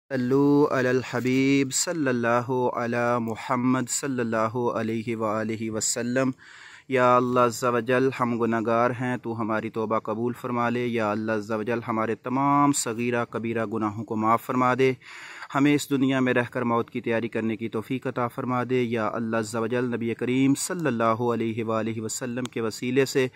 صلو علی الحبیب صلی اللہ علی محمد صلی اللہ علیہ وآلہ وسلم۔ یا اللہ عز و جل ہم گناہگار ہیں، تو ہماری توبہ قبول فرما لے۔ یا اللہ عز و جل ہمارے تمام صغیرہ کبیرہ گناہوں کو معاف فرما دے، ہمیں اس دنیا میں رہ کر موت کی تیاری کرنے کی توفیق عطا فرما دے۔ یا اللہ عز و جل نبی کریم صلی اللہ علیہ وآلہ وسلم کے وسیلے سے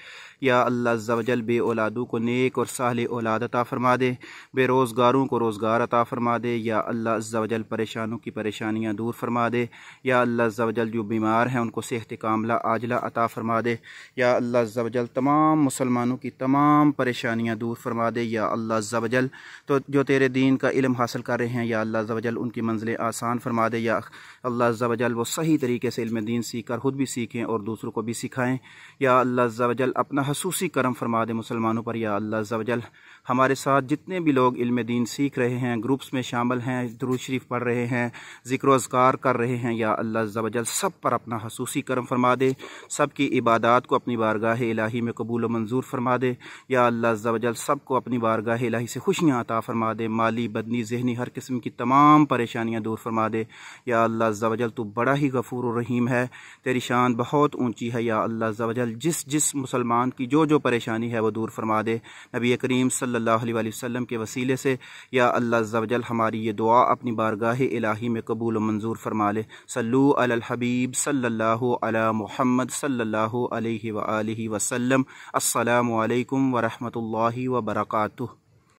یا اللہ عز و جل بے اولادوں کو نیک اور صالح اولاد عطا فرما دے، بے روزگاروں کو روزگار عطا فرما دے۔ یا اللہ عز و جل پریشانوں کی پریشانیاں دور فرما دے۔ یا اللہ عز و جل جو بیمار ہیں ان کو صحت کاملہ عاجلہ عطا فرما دے۔ یا اللہ عز و جل تمام مسلمانوں کی تمام پریشانیاں دور فرما دے۔ یا اللہ عز و جل تو جو تیرے دین کا علم حاصل کر رہے ہیں یا اللہ عز و جل ان کی منزلیں آسان فرما دے۔ یا اللہ عز و جل وہ صحیح طریقے سے علم دین سیکھ کر خود بھی سیکھیں اور دوسروں کو بھی سکھائیں۔ یا اللہ عز و جل اپنا خصوصی کرم فرما دے مسلمانوں پر۔ یا اللہ عز و جل ہمارے ساتھ جتنے بھی لوگ علم دین سیکھ رہے ہیں، گروپس میں شامل ہیں، درود شریف پڑھ رہے ہیں، ذکر و اذکار کر رہے ہیں، یا اللہ عز و جل سب پر اپنا خصوصی کرم فرما دے، سب کی عبادات کو اپنی بارگاہ الہی میں قبول و منظور فرما دے۔ یا اللہ عز و جل سب کو اپنی بارگاہ الہی سے خوشیاں عطا فرما دے، مالی بدنی ذہنی ہر قسم کی تمام پریشانیاں دور فرما دے۔ یا اللہ عز و جل تو بڑا ہی غفور و رحیم ہے، تیری شان بہت اونچی ہے۔ یا اللہ عز و جل جس مسلمان کی جو پریشانی ہے وہ دور فرما دے، نبی کریم صلی اللہ علیہ وسلم کے وسیلے سے۔ یا اللہ عز و جل ہماری یہ دعا اپنی بارگاہ الہی میں قبول و منظور فرما لے۔ صلو علی الحبیب صلی اللہ علی محمد صلی اللہ علیہ وآلہ وسلم۔ السلام علیکم ورحمۃ اللہ وبرکاتہ۔